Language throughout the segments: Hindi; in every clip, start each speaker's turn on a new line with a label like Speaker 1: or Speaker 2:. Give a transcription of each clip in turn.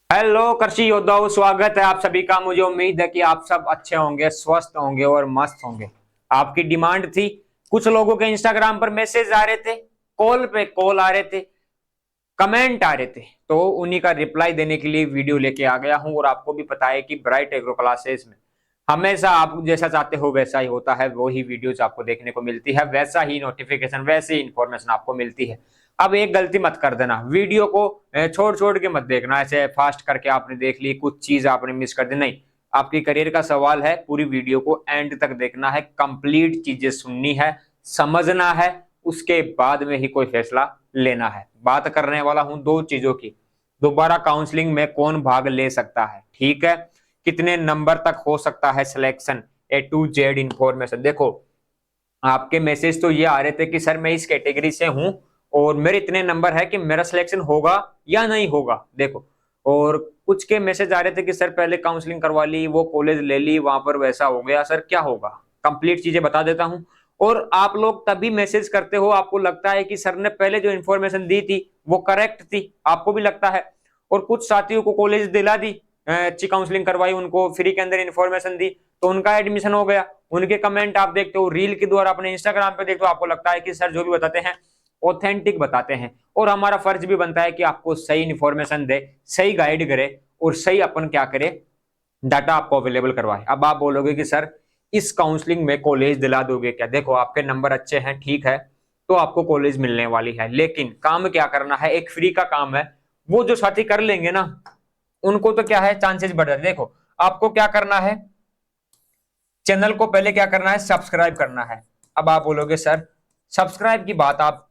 Speaker 1: हेलो कृषि योद्धाओं, स्वागत है आप सभी का। मुझे उम्मीद है कि आप सब अच्छे होंगे, स्वस्थ होंगे और मस्त होंगे। आपकी डिमांड थी, कुछ लोगों के इंस्टाग्राम पर मैसेज आ रहे थे, कॉल पे कॉल आ रहे थे, कमेंट आ रहे थे, तो उन्हीं का रिप्लाई देने के लिए वीडियो लेके आ गया हूं। और आपको भी पता है कि ब्राइट एग्रो क्लासेस में हमेशा आप जैसा चाहते हो वैसा ही होता है, वही वीडियोज आपको देखने को मिलती है, वैसा ही नोटिफिकेशन, वैसी ही इंफॉर्मेशन आपको मिलती है। अब एक गलती मत कर देना, वीडियो को छोड़ छोड़ के मत देखना, ऐसे फास्ट करके आपने देख ली, कुछ चीज आपने मिस कर दी, नहीं। आपकी करियर का सवाल है, पूरी वीडियो को एंड तक देखना है, कंप्लीट चीजें सुननी है, समझना है, उसके बाद में ही कोई फैसला लेना है। बात करने वाला हूं दो चीजों की। दोबारा काउंसलिंग में कौन भाग ले सकता है, ठीक है, कितने नंबर तक हो सकता है selection, A to Z information. देखो, आपके मैसेज तो ये आ रहे थे कि सर मैं इस कैटेगरी से हूं और मेरे इतने नंबर है कि मेरा सिलेक्शन होगा या नहीं होगा। देखो, और कुछ के मैसेज आ रहे थे कि सर पहले काउंसलिंग करवा ली, वो कॉलेज ले ली, वहां पर वैसा हो गया, सर क्या होगा। कंप्लीट चीजें बता देता हूं। और आप लोग तभी मैसेज करते हो, आपको लगता है कि सर ने पहले जो इन्फॉर्मेशन दी थी वो करेक्ट थी, आपको भी लगता है। और कुछ साथियों को कॉलेज दिला दी, अच्छी काउंसलिंग करवाई, उनको फ्री के अंदर इन्फॉर्मेशन दी, तो उनका एडमिशन हो गया। उनके कमेंट आप देखते हो, रील के द्वारा अपने इंस्टाग्राम पे देखते हो, आपको लगता है कि सर जो भी बताते हैं ऑथेंटिक बताते हैं। और हमारा फर्ज भी बनता है कि आपको सही इन्फॉर्मेशन दे, सही गाइड करे और सही अपन क्या करे, डाटा आपको अवेलेबल करवाए। अब आप बोलोगे कि सर इस काउंसलिंग में कॉलेज दिला दोगे क्या। देखो, आपके नंबर अच्छे हैं, ठीक है, तो आपको कॉलेज मिलने वाली है, लेकिन काम क्या करना है, एक फ्री का काम है। वो जो साथी कर लेंगे ना, उनको तो क्या है, चांसेस बढ़ जाते। देखो, आपको क्या करना है, चैनल को पहले क्या करना है, सब्सक्राइब करना है। अब आप बोलोगे सर सब्सक्राइब की बात आप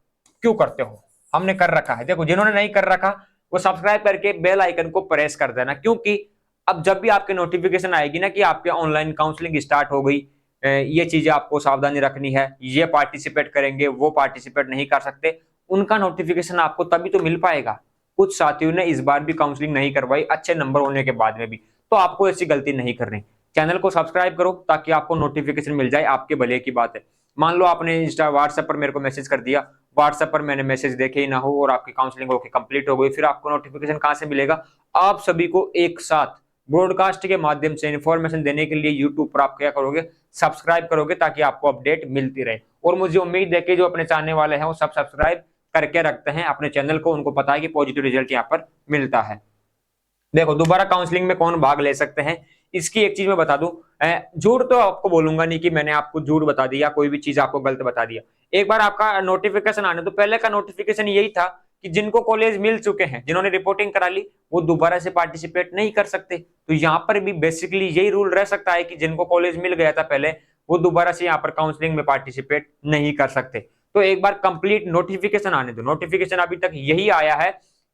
Speaker 1: क्यों करते हो, हमने कर रखा है। देखो, जिन्होंने नहीं कर रखा वो सब्सक्राइब करके बेल आइकन को प्रेस कर देना, क्योंकि अब जब भी आपके नोटिफिकेशन आएगी ना कि आपके ऑनलाइन काउंसलिंग स्टार्ट हो गई, ये चीजें आपको सावधानी रखनी है, ये पार्टिसिपेट करेंगे, वो पार्टिसिपेट नहीं कर सकते, उनका नोटिफिकेशन आपको तभी तो मिल पाएगा। कुछ साथियों ने इस बार भी काउंसलिंग नहीं करवाई अच्छे नंबर होने के बाद में भी, तो आपको ऐसी गलती नहीं करनी। चैनल को सब्सक्राइब करो ताकि आपको नोटिफिकेशन मिल जाए, आपके भले की बात है। मान लो आपने इंस्टा व्हाट्सएप पर मेरे को मैसेज कर दिया, व्हाट्सएप पर मैंने मैसेज देखे ही ना हो और आपकी काउंसलिंग होकर कंप्लीट हो गई, फिर आपको नोटिफिकेशन कहां से मिलेगा। आप सभी को एक साथ ब्रॉडकास्ट के माध्यम से इंफॉर्मेशन देने के लिए यूट्यूब पर आप क्या करोगे, सब्सक्राइब करोगे, ताकि आपको अपडेट मिलती रहे। और मुझे उम्मीद है कि जो अपने चाहने वाले हैं वो सब सब्सक्राइब करके रखते हैं अपने चैनल को, उनको पता है कि पॉजिटिव रिजल्ट यहाँ पर मिलता है। देखो, दोबारा काउंसलिंग में कौन भाग ले सकते हैं, इसकी एक चीज मैं बता दूं, झूठ तो आपको बोलूंगा नहीं कि मैंने आपको झूठ बता दिया, कोई भी चीज आपको गलत बता दिया। एक बार आपका नोटिफिकेशन आने तो पहले का नोटिफिकेशन यही था कि जिनको कॉलेज मिल चुके हैं, जिन्होंने रिपोर्टिंग करा ली, वो दोबारा से पार्टिसिपेट नहीं कर सकते। तो यहाँ पर भी बेसिकली यही रूल रह सकता है कि जिनको कॉलेज मिल गया था पहले, वो दोबारा से यहाँ पर काउंसलिंग में पार्टिसिपेट नहीं कर सकते। तो एक बार कंप्लीट नोटिफिकेशन आने दो। नोटिफिकेशन अभी तक यही आया है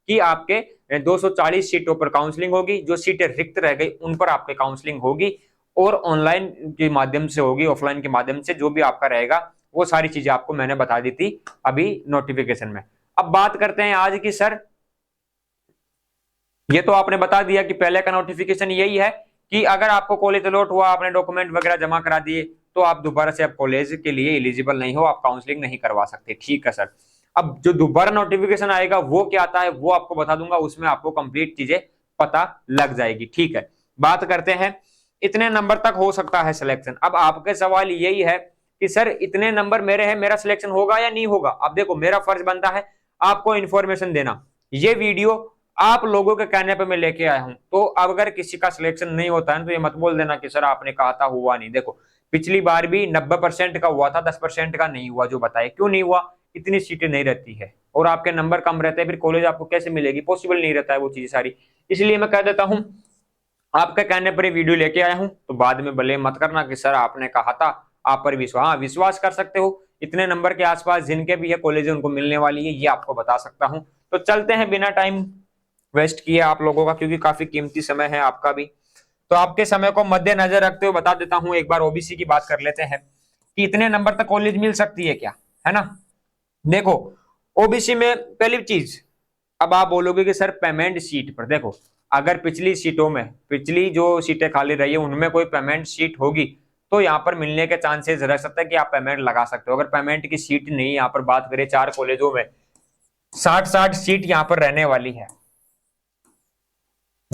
Speaker 1: कि आपके 240 सीटों पर काउंसलिंग होगी, जो सीटें रिक्त रह गई उन पर आपके काउंसलिंग होगी, और ऑनलाइन के माध्यम से होगी, ऑफलाइन के माध्यम से, जो भी आपका रहेगा वो सारी चीजें आपको मैंने बता दी थी अभी नोटिफिकेशन में। अब बात करते हैं आज की। सर ये तो आपने बता दिया कि पहले का नोटिफिकेशन यही है कि अगर आपको कॉलेज अलॉट हुआ, आपने डॉक्यूमेंट वगैरह जमा करा दिए, तो आप दोबारा से आप कॉलेज के लिए एलिजिबल नहीं हो, आप काउंसलिंग नहीं करवा सकते, ठीक है सर। अब जो दोबारा नोटिफिकेशन आएगा वो क्या आता है वो आपको बता दूंगा, उसमें आपको कंप्लीट चीजें पता लग जाएगी, ठीक है। बात करते हैं, इतने नंबर तक हो सकता है सिलेक्शन। अब आपके सवाल यही है कि सर इतने नंबर मेरे हैं, मेरा सिलेक्शन होगा या नहीं होगा। अब देखो, मेरा फर्ज बनता है आपको इंफॉर्मेशन देना। ये वीडियो आप लोगों के कहने पे मैं लेके आया हूं, तो अब अगर किसी का सिलेक्शन नहीं होता है तो ये मत बोल देना कि सर आपने कहा था हुआ नहीं। देखो, पिछली बार भी 90% का हुआ था, 10% का नहीं हुआ। जो बताए क्यों नहीं हुआ, इतनी सीटें नहीं रहती है और आपके नंबर कम रहते हैं, फिर कॉलेज आपको कैसे मिलेगी, पॉसिबल नहीं रहता है वो चीजें सारी। इसलिए मैं कह देता हूं, आपके कहने पर ये वीडियो लेके आया हूं, तो बाद में भले मत करना कि सर आपने कहा था। आप पर विश्वास, हाँ विश्वास कर सकते हो। इतने नंबर के आसपास जिनके भी है कॉलेज उनको मिलने वाली है, ये आपको बता सकता हूं। तो चलते हैं, बिना टाइम वेस्ट किए आप लोगों का, क्योंकि काफी कीमती समय है आपका भी, तो आपके समय को मद्देनजर रखते हुए बता देता हूं। एक बार ओबीसी की बात कर लेते हैं कि इतने नंबर तक कॉलेज मिल सकती है क्या, है ना। देखो, ओबीसी में पहली चीज, अब आप बोलोगे कि सर पेमेंट सीट पर, देखो अगर पिछली सीटों में, पिछली जो सीटें खाली रही है उनमें कोई पेमेंट सीट होगी, तो यहाँ पर मिलने के चांसेस रह सकते हैं कि आप पेमेंट लगा सकते हो। अगर पेमेंट की सीट नहीं, यहाँ पर बात करें 4 कॉलेजों में 60-60 सीट यहाँ पर रहने वाली है,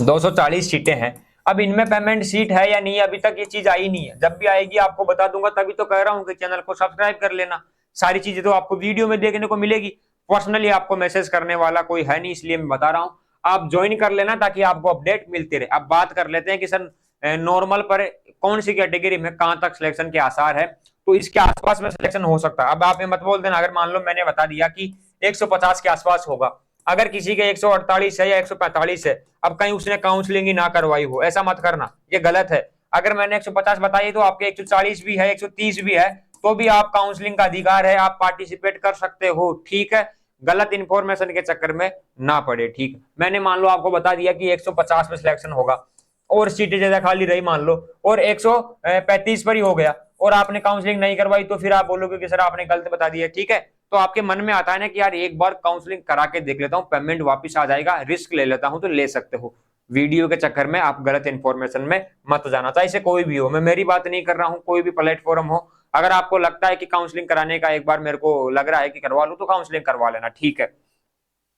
Speaker 1: 240 सीटें हैं। अब इनमें पेमेंट सीट है या नहीं है, अभी तक ये चीज आई नहीं है। जब भी आएगी आपको बता दूंगा, तभी तो कह रहा हूँ कि चैनल को सब्सक्राइब कर लेना। सारी चीजें तो आपको वीडियो में देखने को मिलेगी। पर्सनली आपको मैसेज करने वाला कोई है नहीं, इसलिए मैं बता रहा हूँ। आप ज्वाइन कर लेना ताकि आपको अपडेट मिलती रहे। अब बात कर लेते हैं कि सर नॉर्मल पर कौन सी कैटेगरी में कहां तक सिलेक्शन के आसार है। तो इसके आसपास में सिलेक्शन हो सकता है। अब आप ये मत बोल देना, अगर मान लो मैंने बता दिया कि 150 के आसपास होगा, अगर किसी के 148 है या 145 है, अब कहीं उसने काउंसलिंग ही ना करवाई हो, ऐसा मत करना, ये गलत है। अगर मैंने 150 बताई तो आपके 140 भी है, 130 भी है, तो भी आप काउंसलिंग का अधिकार है, आप पार्टिसिपेट कर सकते हो। ठीक है, गलत इंफॉर्मेशन के चक्कर में ना पड़े। ठीक, मैंने मान लो आपको बता दिया कि 150 में सिलेक्शन होगा और सीटें ज्यादा खाली रही मान लो, और 135 पर ही हो गया और आपने काउंसलिंग नहीं करवाई, तो फिर आप बोलोगे कि सर आपने गलत बता दिया। ठीक है, तो आपके मन में आता है ना कि यार एक बार काउंसलिंग करा के देख लेता हूँ, पेमेंट वापस आ जाएगा, रिस्क ले लेता हूं, तो ले सकते हो। वीडियो के चक्कर में आप गलत इंफॉर्मेशन में मत जाना, चाहे इसे कोई भी हो। मैं मेरी बात नहीं कर रहा हूँ, कोई भी प्लेटफॉर्म हो, अगर आपको लगता है कि काउंसलिंग कराने का एक बार मेरे को लग रहा है कि करवा लूं, तो काउंसलिंग करवा लेना। ठीक है,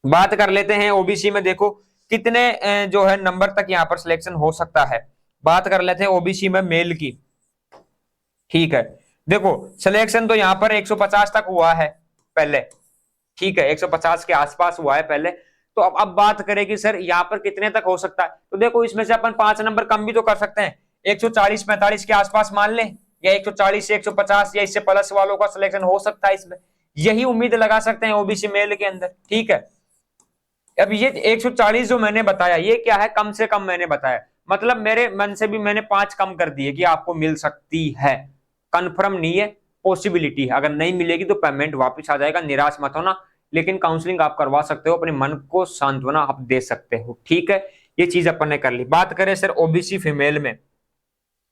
Speaker 1: बात कर लेते हैं ओबीसी में। देखो कितने जो है नंबर तक यहाँ पर सिलेक्शन हो सकता है। बात कर लेते हैं ओबीसी में मेल की। ठीक है, देखो सिलेक्शन तो यहाँ पर 150 तक हुआ है पहले। ठीक है, 150 के आसपास हुआ है पहले। तो अब बात करें कि सर यहाँ पर कितने तक हो सकता है, तो देखो इसमें से अपन 5 नंबर कम भी तो कर सकते हैं। 140-45 के आसपास मान लें, या 140 से 150 या इससे प्लस वालों का सिलेक्शन हो सकता है इसमें, यही उम्मीद लगा सकते हैं ओबीसी मेल के अंदर। ठीक है, अब ये 140 जो मैंने बताया, ये क्या है, कम से कम मैंने बताया, मतलब मेरे मन से भी मैंने 5 कम कर दिए कि आपको मिल सकती है। कंफर्म नहीं है, पॉसिबिलिटी है। अगर नहीं मिलेगी तो पेमेंट वापस आ जाएगा, निराश मत होना। लेकिन काउंसलिंग आप करवा सकते हो, अपने मन को सांत्वना आप दे सकते हो। ठीक है, ये चीज अपन ने कर ली। बात करें सर ओबीसी फीमेल में,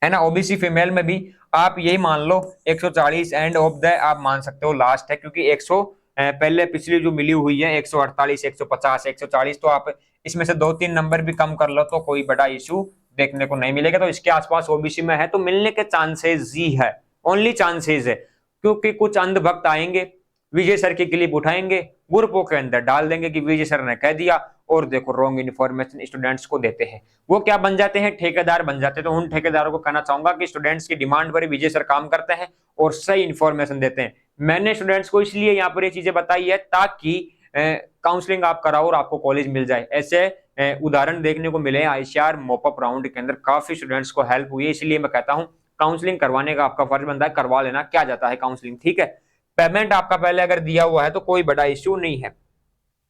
Speaker 1: है ना, ओबीसी फीमेल में भी आप यही मान लो 140 एंड ऑफ द आप मान सकते हो लास्ट है, क्योंकि 100 पहले पिछली जो मिली हुई है 148, 150, 140, तो आप इसमें से 2-3 नंबर भी कम कर लो तो कोई बड़ा इशू देखने को नहीं मिलेगा। तो इसके आसपास ओबीसी में है तो मिलने के चांसेस ही है, ओनली चांसेस है। क्योंकि कुछ अंधभक्त आएंगे, विजय सर की क्लिप उठाएंगे, ग्रुपों के अंदर डाल देंगे कि विजय सर ने कह दिया, और देखो रॉन्ग इन्फॉर्मेशन स्टूडेंट्स को देते हैं। वो क्या बन जाते हैं, ठेकेदार बन जाते हैं। तो उन ठेकेदारों को कहना चाहूंगा कि स्टूडेंट्स की डिमांड पर विजय सर काम करते हैं और सही इन्फॉर्मेशन देते हैं। मैंने स्टूडेंट्स को इसलिए यहाँ पर ये चीजें बताई है ताकि काउंसलिंग आप कराओ और आपको कॉलेज मिल जाए। ऐसे उदाहरण देखने को मिले आईसीआर मॉपअप राउंड के अंदर, काफी स्टूडेंट्स को हेल्प हुई है। इसलिए मैं कहता हूँ काउंसलिंग करवाने का आपका फर्ज बनता है, करवा लेना, क्या जाता है काउंसलिंग। ठीक है, पेमेंट आपका पहले अगर दिया हुआ है तो कोई बड़ा इश्यू नहीं है।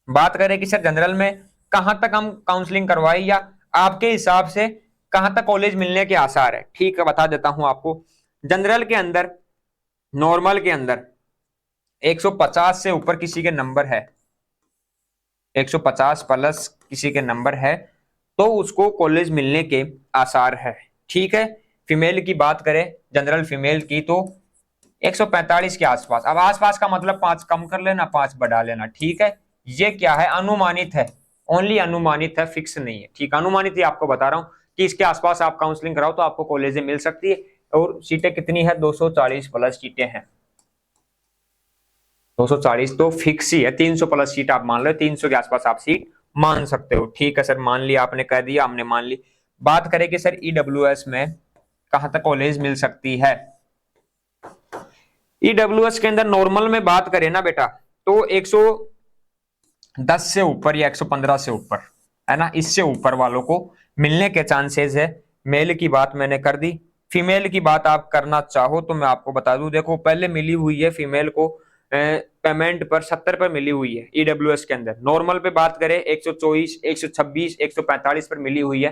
Speaker 1: बात करें कि सर जनरल में कहां तक हम काउंसलिंग करवाएं, या आपके हिसाब से कहां तक कॉलेज मिलने के आसार है। ठीक है, बता देता हूं आपको। जनरल के अंदर, नॉर्मल के अंदर 150 से ऊपर किसी के नंबर है, 150 प्लस किसी के नंबर है, तो उसको कॉलेज मिलने के आसार है। ठीक है, फीमेल की बात करें, जनरल फीमेल की, तो 145 के आसपास। अब आसपास का मतलब 5 कम कर लेना, 5 बढ़ा लेना। ठीक है, ये क्या है, अनुमानित है, ओनली अनुमानित है, फिक्स नहीं है। ठीक, अनुमानित ही आपको बता रहा हूं कि इसके आसपास आप काउंसलिंग कराओ तो आपको कॉलेजें मिल सकती है। और सीटें कितनी है, 240 प्लस सीटें हैं। 240 तो फिक्स ही है, 300 प्लस सीट आप मान लो, 300 के आसपास आप सीट मान सकते हो। ठीक है सर, मान लिया आपने, कह दिया हमने, मान ली। बात करें कि सर ईडब्ल्यूएस में कहां तक कॉलेज मिल सकती है। ईडब्ल्यूएस के अंदर नॉर्मल में बात करें ना बेटा, तो 110 से ऊपर या 115 से ऊपर, है ना, इससे ऊपर वालों को मिलने के चांसेस है। मेल की बात मैंने कर दी। फीमेल की बात आप करना चाहो तो मैं आपको बता दूं, देखो पहले मिली हुई है फीमेल को पेमेंट पर 70 पर मिली हुई है ईडब्ल्यूएस के अंदर। नॉर्मल पे बात करें 124, 126, 145 पर मिली हुई है,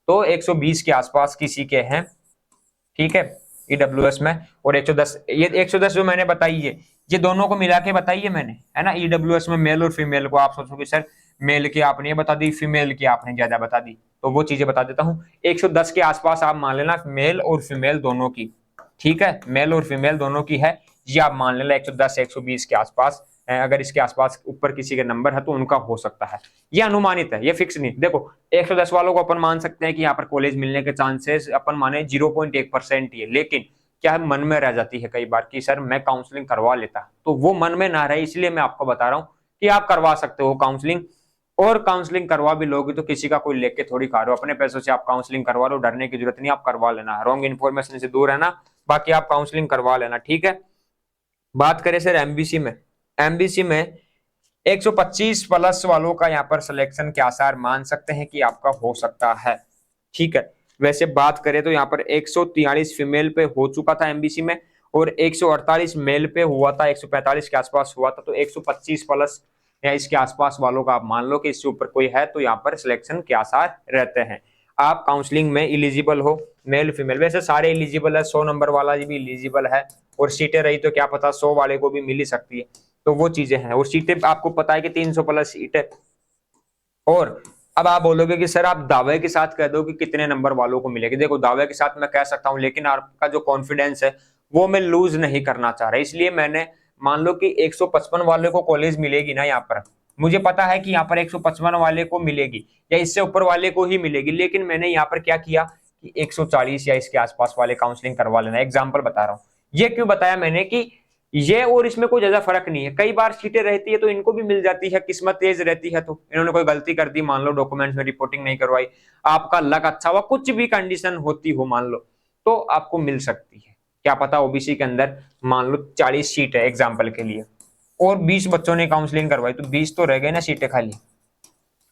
Speaker 1: तो 120 के आसपास किसी के हैं। ठीक है, ईडब्ल्यूएस में। और 110, ये 110 जो मैंने बताई है, ये दोनों को मिला के बताई है मैंने, है ना। ईडब्ल्यूएस में मेल और फीमेल को, आप सोचोगे सर मेल की आपने ये बता दी, फीमेल की आपने ज्यादा बता दी, तो वो चीजें बता देता हूँ। 110 के आसपास आप मान लेना, मेल और फीमेल दोनों की। ठीक है, मेल और फीमेल दोनों की है, ये आप मान लेना 110 से 120 के आसपास। अगर इसके आसपास ऊपर किसी के नंबर है तो उनका हो सकता है। ये अनुमानित है, ये फिक्स नहीं। देखो 110 वालों को अपन मान सकते हैं कि यहाँ पर कॉलेज मिलने के चांसेस अपन माने 0.1% ही है, लेकिन क्या है, मन में रह जाती है कई बार कि सर मैं काउंसलिंग करवा लेता, तो वो मन में ना रहे, इसलिए मैं आपको बता रहा हूँ कि आप करवा सकते हो काउंसलिंग। और काउंसलिंग करवा भी लोगे तो किसी का कोई लेके थोड़ी खा रहे हो, अपने पैसों से आप काउंसलिंग करवा लो, डरने की जरूरत नहीं, आप करवा लेना, रॉन्ग इन्फॉर्मेशन से दूर रहना, बाकी आप काउंसलिंग करवा लेना, ठीक है। बात करें सर एमबीसी में, एमबीसी में 125 प्लस वालों का यहाँ पर सिलेक्शन के आसार मान सकते हैं कि आपका हो सकता है, ठीक है। वैसे बात करें तो यहाँ पर 143 फीमेल पे हो चुका था एमबीसी में, और 148 मेल पे हुआ था, 145 के आसपास हुआ था, तो 125 प्लस या इसके आसपास वालों का आप मान लो कि इससे ऊपर कोई है तो यहाँ पर सिलेक्शन के आसार रहते हैं। आप काउंसलिंग में इलिजिबल हो, मेल फीमेल, वैसे सारे इलिजिबल है, 100 नंबर वाला भी इलिजिबल है, और सीटें रही तो क्या पता 100 वाले को भी मिल ही सकती है, तो वो चीजें हैं। और सीटें आपको पता है कि 300 प्लस सीटें। और अब आप बोलोगे कि सर आप दावे के साथ कह दो कि कितने नंबर वालों को मिलेगी, देखो दावे के साथ मैं कह सकता हूं, लेकिन आपका जो कॉन्फिडेंस है वो मैं लूज नहीं करना चाह रहा, इसलिए मैंने मान लो कि 155 वाले को कॉलेज मिलेगी ना, यहाँ पर मुझे पता है कि यहाँ पर 155 वाले को मिलेगी या इससे ऊपर वाले को ही मिलेगी, लेकिन मैंने यहाँ पर क्या किया कि 140 या इसके आसपास वाले काउंसलिंग करवा लेना। एग्जाम्पल बता रहा हूँ, ये क्यों बताया मैंने कि ये और इसमें कोई ज्यादा फर्क नहीं है, कई बार सीटें रहती है तो इनको भी मिल जाती है, किस्मत तेज रहती है, तो इन्होंने कोई गलती कर दी, मान लो डॉक्यूमेंट्स में रिपोर्टिंग नहीं करवाई, आपका लक अच्छा हुआ, कुछ भी कंडीशन होती हो मान लो, तो आपको मिल सकती है, क्या पता ओबीसी के अंदर मान लो 40 सीट है एग्जाम्पल के लिए, और 20 बच्चों ने काउंसलिंग करवाई, तो 20 तो रह गए ना सीटें खाली,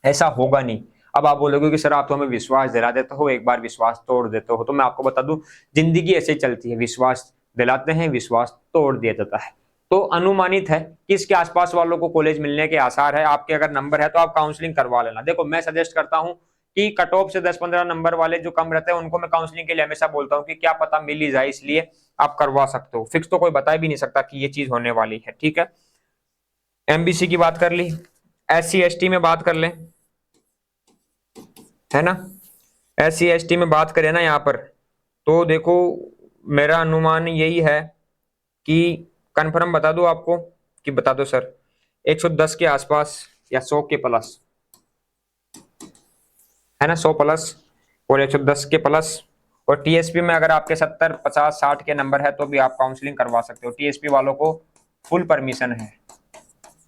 Speaker 1: ऐसा होगा नहीं। अब आप बोलोगे कि सर आप तो हमें विश्वास दिला देते हो, एक बार विश्वास तोड़ देते हो, तो मैं आपको बता दूं जिंदगी ऐसे चलती है, विश्वास दिलाते हैं, विश्वास तोड़ दिया जाता है। तो अनुमानित है कि इसके आसपास वालों को कॉलेज मिलने के आसार है, आपके अगर नंबर है तो आप काउंसलिंग करवा लेना। देखो मैं सजेस्ट करता हूं कि कट ऑफ से 10-15 नंबर वाले जो कम रहते हैं उनको मैं काउंसलिंग के लिए हमेशा बोलता हूं कि क्या पता मिल ही जाए, इसलिए आप करवा सकते हो, फिक्स तो कोई बता भी नहीं सकता कि ये चीज होने वाली है, ठीक है। एमबीसी की बात कर ली, SC ST में बात कर ले, है ना। SC ST में बात करें ना यहाँ पर, तो देखो मेरा अनुमान यही है कि कंफर्म बता दो आपको कि बता दो सर 110 के आसपास या 100 के प्लस, है ना, 100 प्लस और 110 के प्लस। और टीएसपी में अगर आपके 70 50 60 के नंबर है तो भी आप काउंसलिंग करवा सकते हो, टीएसपी वालों को फुल परमिशन है,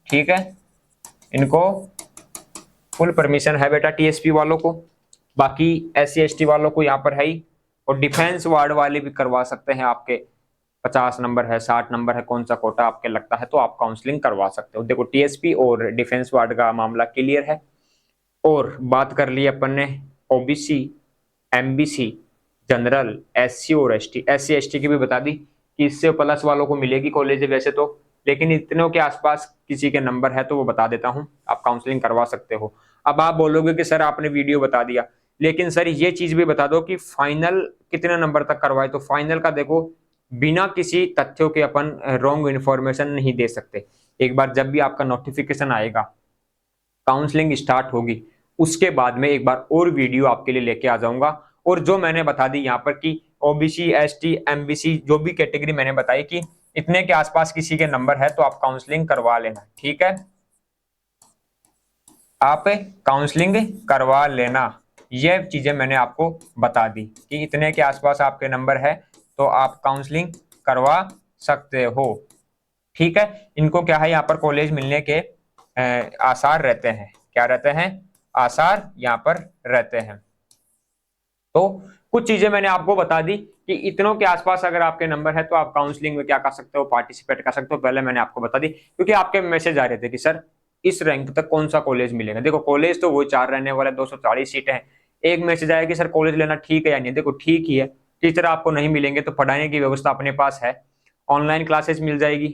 Speaker 1: ठीक है, इनको फुल परमिशन है बेटा टीएसपी वालों को, बाकी SC ST वालों को यहाँ पर है ही। और डिफेंस वार्ड वाले भी करवा सकते हैं, आपके 50 नंबर है 60 नंबर है, कौन सा कोटा आपके लगता है तो आप काउंसलिंग करवा सकते हो। देखो टीएसपी और डिफेंस वार्ड का मामला क्लियर है। और बात कर ली अपन ने ओबीसी, एमबीसी, जनरल, SC और ST, SC ST की भी बता दी कि इससे प्लस वालों को मिलेगी कॉलेज वैसे तो, लेकिन इतनों के आसपास किसी के नंबर है तो वो बता देता हूं, आप काउंसलिंग करवा सकते हो। अब आप बोलोगे कि सर आपने वीडियो बता दिया, लेकिन सर ये चीज भी बता दो कि फाइनल कितने नंबर तक करवाए, तो फाइनल का देखो बिना किसी तथ्यों के अपन रॉन्ग इन्फॉर्मेशन नहीं दे सकते। एक बार जब भी आपका नोटिफिकेशन आएगा, काउंसलिंग स्टार्ट होगी, उसके बाद में एक बार और वीडियो आपके लिए लेके आ जाऊंगा, और जो मैंने बता दी यहाँ पर कि ओबीसी, ST, MBC जो भी कैटेगरी मैंने बताई कि इतने के आसपास किसी के नंबर है तो आप काउंसलिंग करवा लेना, ठीक है, आप काउंसलिंग करवा लेना। ये चीजें मैंने आपको बता दी कि इतने के आसपास आपके नंबर है तो आप काउंसलिंग करवा सकते हो, ठीक है। इनको क्या है यहाँ पर कॉलेज मिलने के आसार रहते हैं, क्या रहते हैं, आसार यहाँ पर रहते हैं। तो कुछ चीजें मैंने आपको बता दी कि इतनों के आसपास अगर आपके नंबर है तो आप काउंसलिंग में क्या कर सकते हो, पार्टिसिपेट कर सकते हो, पहले मैंने आपको बता दी, क्योंकि आपके मैसेज आ रहे थे कि सर इस रैंक तक कौन सा कॉलेज मिलेगा। देखो कॉलेज तो वो 4 रहने वाले 240 सीटें हैं, एक मैसेज आया कि सर कॉलेज लेना ठीक है या नहीं, देखो ठीक ही है, टीचर आपको नहीं मिलेंगे तो पढ़ाने की व्यवस्था अपने पास है, ऑनलाइन क्लासेस मिल जाएगी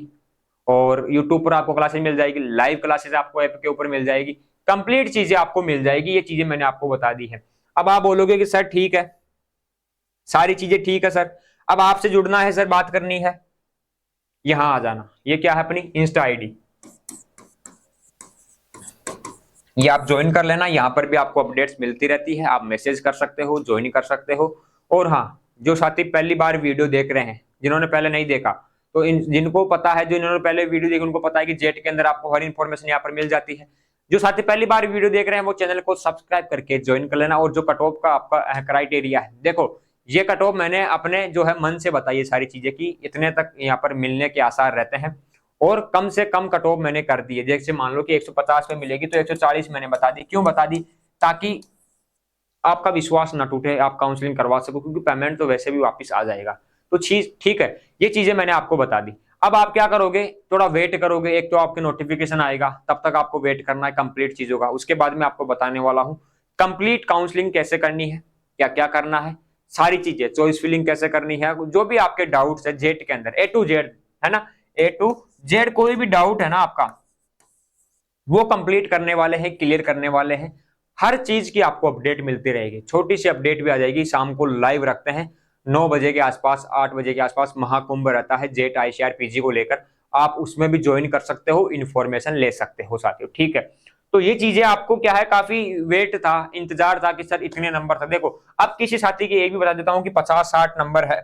Speaker 1: और यूट्यूब पर आपको क्लासेस मिल जाएगी, लाइव क्लासेस आपको ऐप के ऊपर मिल जाएगी, कंप्लीट चीजें आपको मिल जाएगी, ये चीजें मैंने आपको बता दी है। अब आप बोलोगे कि सर ठीक है, सारी चीजें ठीक है सर, अब आपसे जुड़ना है सर, बात करनी है, यहां आ जाना, ये क्या है अपनी इंस्टा आईडी, ये आप ज्वाइन कर लेना, यहां पर भी आपको अपडेट्स मिलती रहती है, आप मैसेज कर सकते हो, ज्वाइन कर सकते हो। और हाँ, जो साथी पहली बार वीडियो देख रहे हैं, जिन्होंने पहले नहीं देखा, तो जिनको पता है, जो इन्होंने पहले वीडियो देखी उनको पता है कि जेट के अंदर आपको हर इंफॉर्मेशन यहाँ पर मिल जाती है। जो साथी पहली बार वीडियो देख रहे हैं वो चैनल को सब्सक्राइब करके ज्वाइन कर लेना। और जो कट ऑफ का आपका क्राइटेरिया है, देखो ये कट ऑफ मैंने अपने जो है मन से बताई है सारी चीजें कि इतने तक यहाँ पर मिलने के आसार रहते हैं, और कम से कम कट ऑफ मैंने कर दी है। जैसे मान लो कि 150 पे मिलेगी तो 140 मैंने बता दी। क्यों बता दी? ताकि आपका विश्वास ना टूटे, आप काउंसलिंग करवा सको, क्योंकि पेमेंट तो वैसे भी वापस आ जाएगा। तो चीज ठीक है, ये चीजें मैंने आपको बता दी। अब आप क्या करोगे, थोड़ा वेट करोगे। एक तो आपके नोटिफिकेशन आएगा, तब तक आपको वेट करना है कंप्लीट चीजों का। उसके बाद मैं आपको बताने वाला हूं कंप्लीट काउंसलिंग कैसे करनी है, क्या क्या करना है, सारी चीजें, चॉइस फिलिंग कैसे करनी है, जो भी आपके डाउट्स है जेट के अंदर ए टू जेड, है ना, ए टू जेड कोई भी डाउट है ना आपका, वो कंप्लीट करने वाले हैं, क्लियर करने वाले हैं। हर चीज की आपको अपडेट मिलती रहेगी, छोटी सी अपडेट भी आ जाएगी। शाम को लाइव रखते हैं 9 बजे के आसपास, 8 बजे के आसपास महाकुंभ रहता है जेट आईसीआर पीजी को लेकर। आप उसमें भी ज्वाइन कर सकते हो, इन्फॉर्मेशन ले सकते हो साथियों, ठीक है। तो ये चीजें आपको क्या है, काफी वेट था, इंतजार था कि सर इतने नंबर था। देखो अब किसी साथी की एक भी बता देता हूं कि 50-60 नंबर है,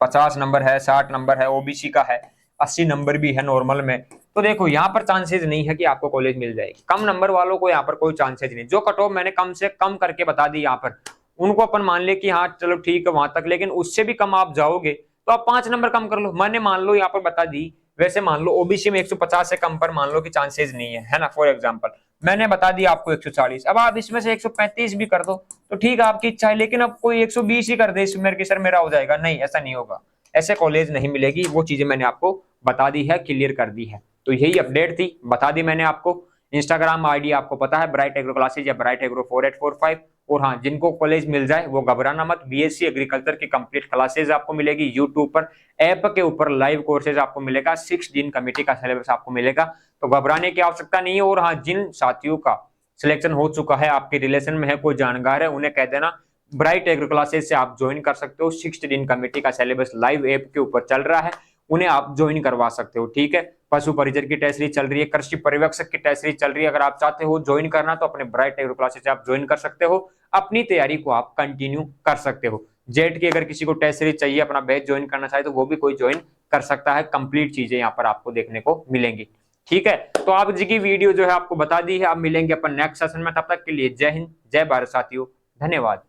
Speaker 1: 50 नंबर है, 60 नंबर है, ओबीसी का है, 80 नंबर भी है नॉर्मल में। तो देखो यहाँ पर चांसेस नहीं है कि आपको कॉलेज मिल जाएगी। कम नंबर वालों को यहाँ पर कोई चांसेस नहीं। जो कट ऑफ मैंने कम से कम करके बता दी यहाँ पर, उनको अपन मान ले कि हाँ चलो ठीक है वहां तक, लेकिन उससे भी कम आप जाओगे तो आप 5 नंबर कम कर लो। मैंने मान लो यहाँ पर बता दी, वैसे मान लो ओबीसी में 150 से कम पर मान लो कि चांसेस नहीं है ना, फॉर एग्जाम्पल मैंने बता दिया आपको 140। अब आप इसमें से 135 भी कर दो तो ठीक है, आपकी इच्छा है। लेकिन अब कोई 120 ही कर दे इसमें कि सर मेरा हो जाएगा, नहीं, ऐसा नहीं होगा, ऐसे कॉलेज नहीं मिलेगी। वो चीजें मैंने आपको बता दी है, क्लियर कर दी है। तो यही अपडेट थी, बता दी मैंने आपको। इंस्टाग्राम आईडी आपको पता है, ब्राइट एग्रो क्लासेज या ब्राइट एग्रो 4845। और हाँ, जिनको कॉलेज मिल जाए वो घबराना मत, बीएससी एग्रीकल्चर की कंप्लीट क्लासेज आपको मिलेगी यूट्यूब पर, ऐप के ऊपर लाइव कोर्सेज आपको मिलेगा, 6 दिन कमेटी का सिलेबस आपको मिलेगा। तो घबराने की आवश्यकता नहीं है। और हाँ, जिन साथियों का सिलेक्शन हो चुका है, आपके रिलेशन में है, कोई जानकार है, उन्हें कह देना ब्राइट एग्रो क्लासेज से आप ज्वाइन कर सकते हो। 6 दिन कमेटी का सिलेबस लाइव ऐप के ऊपर चल रहा है, उन्हें आप ज्वाइन करवा सकते हो, ठीक है। पशु परिचर की टेस्ट सीरीज चल रही है, कृषि पर्यवेक्षक की टेस्ट सीरीज चल रही है। अगर आप चाहते हो ज्वाइन करना तो अपने ब्राइट एग्रो क्लासेज से आप ज्वाइन कर सकते हो, अपनी तैयारी को आप कंटिन्यू कर सकते हो। जेट की अगर किसी को टेस्ट सीरीज चाहिए, अपना बैच ज्वाइन करना चाहे तो वो भी कोई ज्वाइन कर सकता है। कंप्लीट चीजें यहाँ पर आपको देखने को मिलेंगी, ठीक है। तो आप जी की वीडियो जो है आपको बता दी है। अब मिलेंगे अपन नेक्स्ट सेशन में, तब तक के लिए जय हिंद, जय भारत साथियों, धन्यवाद।